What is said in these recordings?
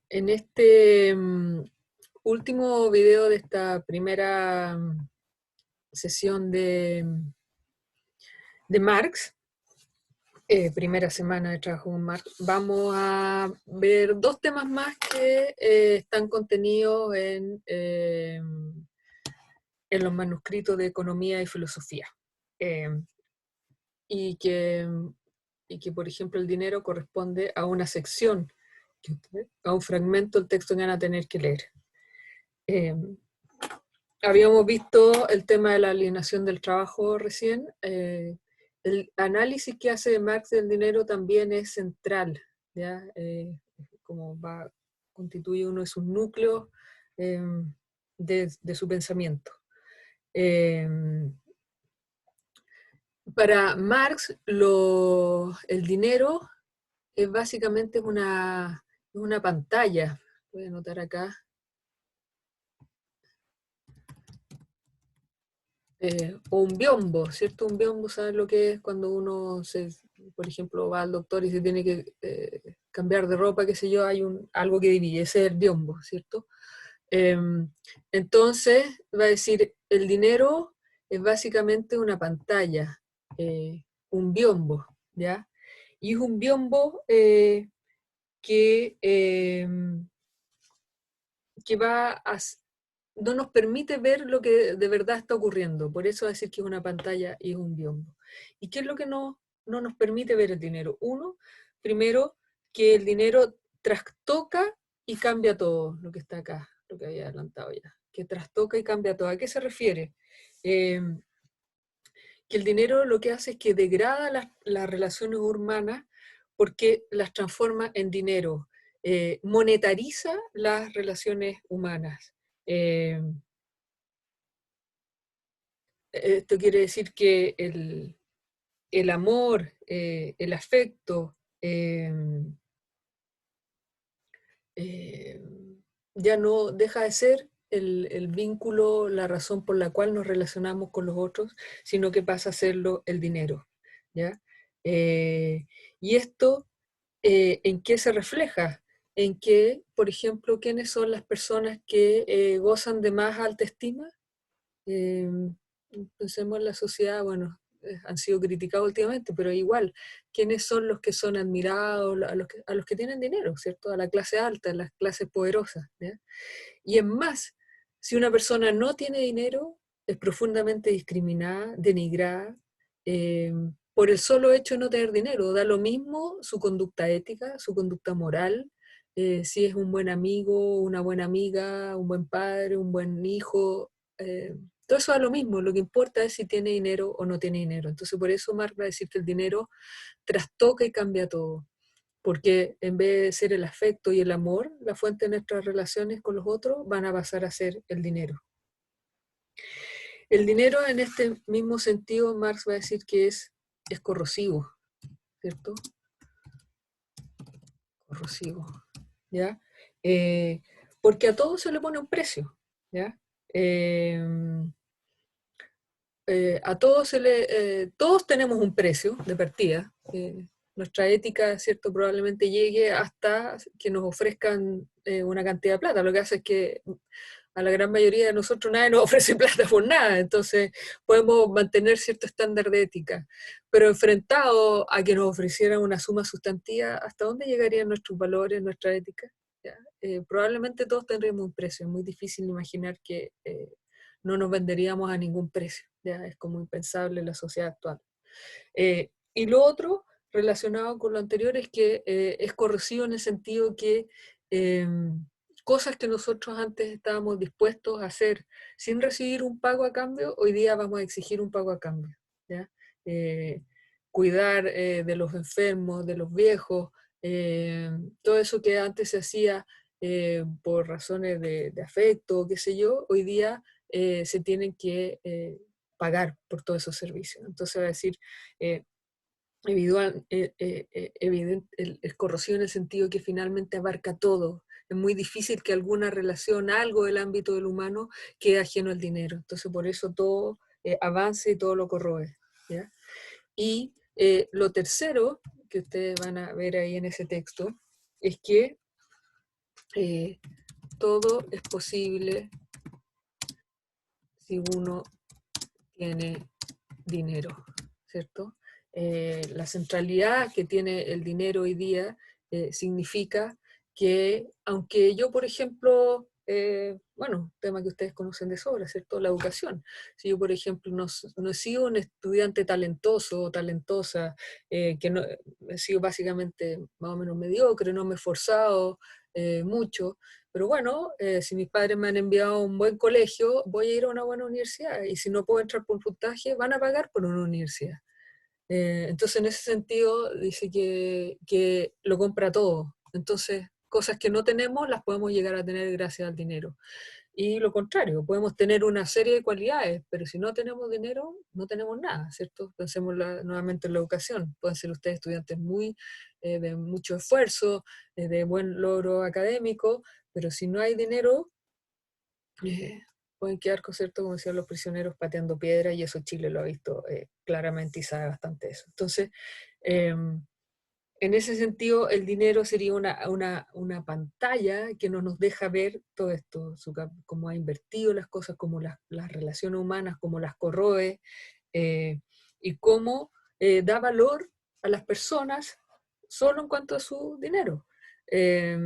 En este último video de esta primera sesión de Marx, primera semana de trabajo con Marx, vamos a ver dos temas más que están contenidos en los manuscritos de Economía y Filosofía. Y que, por ejemplo, el dinero corresponde a una sección, a un fragmento del texto que van a tener que leer. Habíamos visto el tema de la alienación del trabajo recién. El análisis que hace Marx del dinero también es central, ¿ya? Como constituye uno de sus núcleos de su pensamiento. Para Marx, el dinero es básicamente una pantalla. Voy a anotar acá. O un biombo, ¿cierto? Un biombo, ¿sabes lo que es cuando uno, por ejemplo, va al doctor y se tiene que cambiar de ropa, qué sé yo, hay algo que divide, ese es el biombo, ¿cierto? Entonces, va a decir, el dinero es básicamente una pantalla, un biombo, ¿ya? Y es un biombo que no nos permite ver lo que de verdad está ocurriendo. Por eso decir que es una pantalla y es un biombo. ¿Y qué es lo que no nos permite ver el dinero? Uno, primero, que el dinero trastoca y cambia todo lo que está acá, lo que había adelantado ya. Que trastoca y cambia todo. ¿A qué se refiere? Que el dinero lo que hace es que degrada las relaciones humanas porque las transforma en dinero, monetariza las relaciones humanas. Esto quiere decir que el amor, el afecto, ya no deja de ser el vínculo, la razón por la cual nos relacionamos con los otros, sino que pasa a serlo el dinero, ¿ya? Y esto, ¿en qué se refleja? En que, por ejemplo, ¿quiénes son las personas que gozan de más alta estima? Pensemos en la sociedad, bueno, han sido criticados últimamente, pero igual, ¿quiénes son los que son admirados? A los que tienen dinero, ¿cierto? A la clase alta, a las clases poderosas, ¿ya? Y es más, si una persona no tiene dinero, es profundamente discriminada, denigrada, eh, por el solo hecho de no tener dinero. Da lo mismo su conducta ética, su conducta moral, si es un buen amigo, una buena amiga, un buen padre, un buen hijo. Todo eso da lo mismo, lo que importa es si tiene dinero o no tiene dinero. Entonces por eso Marx va a decir que el dinero trastoca y cambia todo, porque en vez de ser el afecto y el amor, la fuente de nuestras relaciones con los otros, van a pasar a ser el dinero. El dinero en este mismo sentido, Marx va a decir que es corrosivo, ¿cierto? Corrosivo, ¿ya? Porque a todo se le pone un precio, ¿ya? A todos todos tenemos un precio de partida. Nuestra ética, ¿cierto? Probablemente llegue hasta que nos ofrezcan una cantidad de plata. Lo que hace es que a la gran mayoría de nosotros nadie nos ofrece plata por nada, entonces podemos mantener cierto estándar de ética. Pero enfrentado a que nos ofrecieran una suma sustantiva, ¿hasta dónde llegarían nuestros valores, nuestra ética? ¿Ya? Probablemente todos tendríamos un precio. Es muy difícil imaginar que no nos venderíamos a ningún precio. Ya es como impensable en la sociedad actual. Y lo otro, relacionado con lo anterior, es que es corrosivo en el sentido que cosas que nosotros antes estábamos dispuestos a hacer sin recibir un pago a cambio, hoy día vamos a exigir un pago a cambio. ¿Ya? Cuidar de los enfermos, de los viejos, todo eso que antes se hacía por razones de afecto, qué sé yo, hoy día se tienen que pagar por todos esos servicios. Entonces va a decir, es corrosivo en el sentido que finalmente abarca todo. Es muy difícil que alguna relación, algo del ámbito del humano, quede ajeno al dinero. Entonces por eso todo avance y todo lo corroe. ¿Ya? Y lo tercero que ustedes van a ver ahí en ese texto es que eh, todo es posible si uno tiene dinero, ¿cierto? La centralidad que tiene el dinero hoy día significa que, aunque yo, por ejemplo, bueno, tema que ustedes conocen de sobra, ¿cierto? La educación. Si yo, por ejemplo, no he sido un estudiante talentoso o talentosa, que no, he sido básicamente más o menos mediocre, no me he esforzado mucho, pero bueno, si mis padres me han enviado a un buen colegio, voy a ir a una buena universidad. Y si no puedo entrar por puntaje, van a pagar por una universidad. Entonces, en ese sentido, dice que lo compra todo. Entonces, cosas que no tenemos las podemos llegar a tener gracias al dinero. Y lo contrario, podemos tener una serie de cualidades, pero si no tenemos dinero, no tenemos nada, ¿cierto? Pensemos nuevamente en la educación. Pueden ser ustedes estudiantes de mucho esfuerzo, de buen logro académico, pero si no hay dinero, eh, pueden quedar, ¿cierto? Como decían los prisioneros, pateando piedra, y eso Chile lo ha visto claramente y sabe bastante eso. Entonces, eh, en ese sentido, el dinero sería una pantalla que no nos deja ver todo esto, cómo ha invertido las cosas, cómo las relaciones humanas, cómo las corroe, eh, y cómo da valor a las personas solo en cuanto a su dinero. Eh,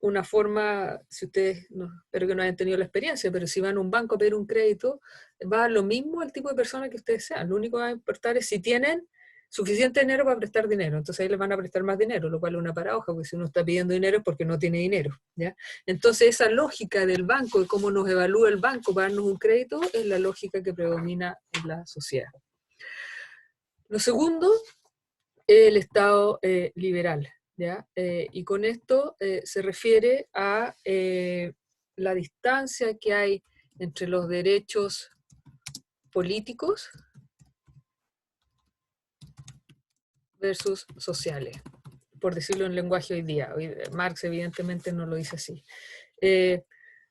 una forma, si ustedes, espero que no hayan tenido la experiencia, pero si van a un banco a pedir un crédito, va a lo mismo el tipo de persona que ustedes sean. Lo único que va a importar es si tienen suficiente dinero para prestar dinero. Entonces ahí les van a prestar más dinero, lo cual es una paradoja, porque si uno está pidiendo dinero es porque no tiene dinero, ¿ya? Entonces esa lógica del banco, de cómo nos evalúa el banco para darnos un crédito, es la lógica que predomina en la sociedad. Lo segundo, el Estado liberal, ¿ya? Y con esto se refiere a la distancia que hay entre los derechos políticos versus sociales, por decirlo en lenguaje hoy día. Marx evidentemente no lo dice así. Eh,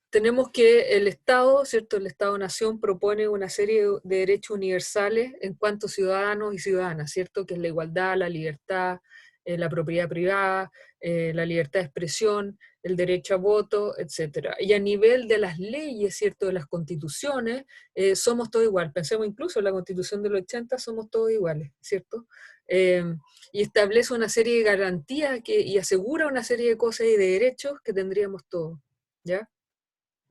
tenemos que el Estado, ¿cierto? El Estado-Nación propone una serie de derechos universales en cuanto a ciudadanos y ciudadanas, ¿cierto? Que es la igualdad, la libertad, la propiedad privada, la libertad de expresión, el derecho a voto, etcétera. Y a nivel de las leyes, ¿cierto? De las constituciones, somos todos iguales. Pensemos incluso en la Constitución del 80, somos todos iguales, ¿cierto? Eh, y establece una serie de garantías y asegura una serie de cosas y de derechos que tendríamos todos, ¿ya?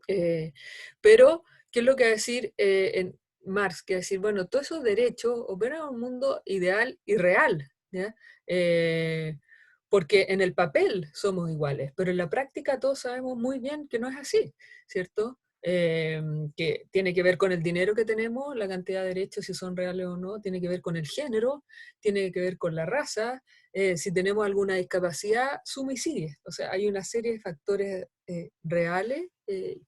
Eh, pero, ¿qué es lo que va a decir en Marx? Que va a decir, bueno, todos esos derechos operan en un mundo ideal y real, ¿ya? Eh, porque en el papel somos iguales, pero en la práctica todos sabemos muy bien que no es así, ¿cierto? Que tiene que ver con el dinero que tenemos, la cantidad de derechos, si son reales o no, tiene que ver con el género, tiene que ver con la raza, si tenemos alguna discapacidad, suma y sigue. O sea, hay una serie de factores reales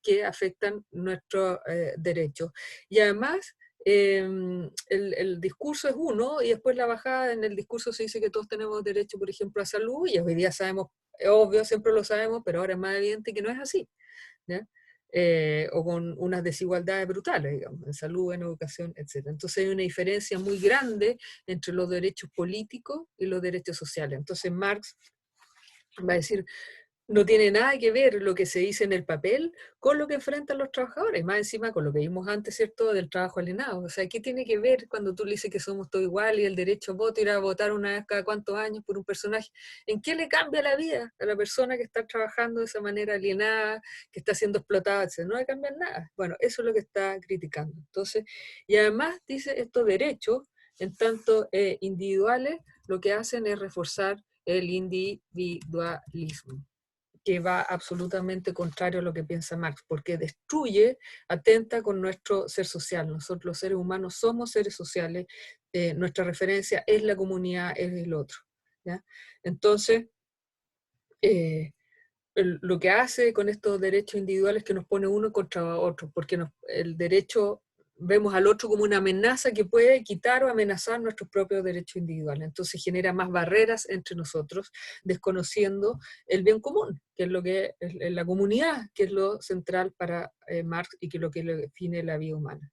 que afectan nuestros derechos. Y además, el discurso es uno, y después la bajada en el discurso se dice que todos tenemos derecho, por ejemplo, a salud, y hoy día sabemos, es obvio, siempre lo sabemos, pero ahora es más evidente que no es así, ¿ya? O con unas desigualdades brutales, digamos, en salud, en educación, etc. Entonces hay una diferencia muy grande entre los derechos políticos y los derechos sociales. Entonces Marx va a decir, no tiene nada que ver lo que se dice en el papel con lo que enfrentan los trabajadores, más encima con lo que vimos antes, ¿cierto?, del trabajo alienado. O sea, ¿qué tiene que ver cuando tú le dices que somos todos iguales y el derecho a voto, ir a votar una vez cada cuántos años por un personaje? ¿En qué le cambia la vida a la persona que está trabajando de esa manera alienada, que está siendo explotada, etcétera? No le cambia nada. Bueno, eso es lo que está criticando. Entonces, y además dice estos derechos, en tanto individuales, lo que hacen es reforzar el individualismo, que va absolutamente contrario a lo que piensa Marx, porque destruye, atenta con nuestro ser social. Nosotros los seres humanos somos seres sociales, nuestra referencia es la comunidad, es el otro, ¿ya? Entonces, eh, lo que hace con estos derechos individuales es que nos pone uno contra otro, porque el derecho, vemos al otro como una amenaza que puede quitar o amenazar nuestros propios derechos individuales. Entonces genera más barreras entre nosotros, desconociendo el bien común, que es lo que es la comunidad, que es lo central para Marx y que es lo que define la vida humana.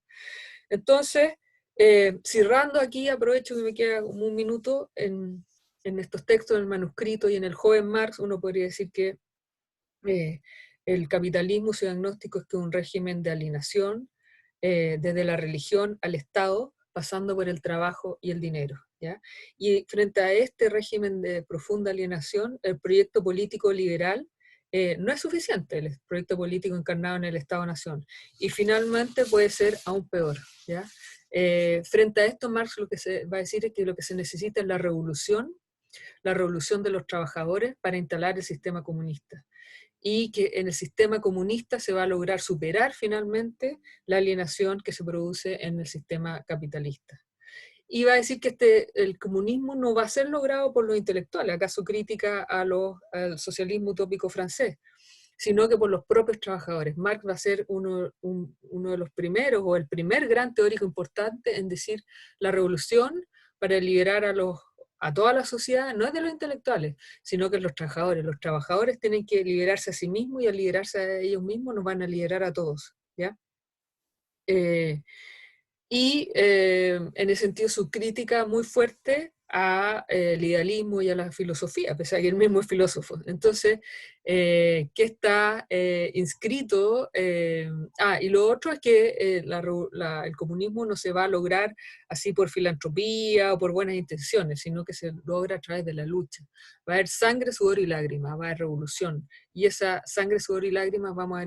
Entonces, cerrando aquí, aprovecho que me queda como un minuto en estos textos, en el manuscrito y en el joven Marx, uno podría decir que Eh, el capitalismo, su diagnóstico es que es un régimen de alienación, desde la religión al Estado, pasando por el trabajo y el dinero. ¿Ya? Y frente a este régimen de profunda alienación, el proyecto político liberal no es suficiente, el proyecto político encarnado en el Estado-Nación. Y finalmente puede ser aún peor. ¿Ya? Frente a esto, Marx lo que se va a decir es que lo que se necesita es la revolución de los trabajadores para instalar el sistema comunista, y que en el sistema comunista se va a lograr superar finalmente la alienación que se produce en el sistema capitalista. Y va a decir que el comunismo no va a ser logrado por los intelectuales, acaso crítica al socialismo utópico francés, sino que por los propios trabajadores. Marx va a ser uno de los primeros, o el primer gran teórico importante en decir la revolución para liberar a toda la sociedad, no es de los intelectuales, sino que los trabajadores. Los trabajadores tienen que liberarse a sí mismos, y al liberarse a ellos mismos nos van a liberar a todos. ¿Ya? Eh, en ese sentido su crítica muy fuerte al idealismo y a la filosofía, a pesar de que él mismo es filósofo. Entonces, que está inscrito, y lo otro es que el comunismo no se va a lograr así por filantropía o por buenas intenciones, sino que se logra a través de la lucha. Va a haber sangre, sudor y lágrimas, va a haber revolución. Y esa sangre, sudor y lágrimas vamos a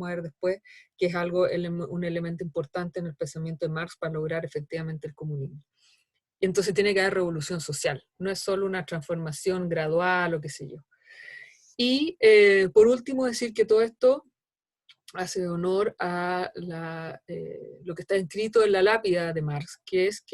ver después que es un elemento importante en el pensamiento de Marx para lograr efectivamente el comunismo. Y entonces tiene que haber revolución social, no es solo una transformación gradual o qué sé yo. Y por último decir que todo esto hace honor a lo que está escrito en la lápida de Marx, que es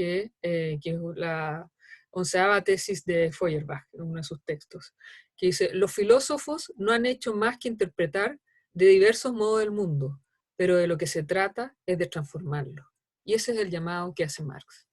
la 11ª tesis de Feuerbach, en uno de sus textos, que dice: los filósofos no han hecho más que interpretar de diversos modos del mundo, pero de lo que se trata es de transformarlo. Y ese es el llamado que hace Marx.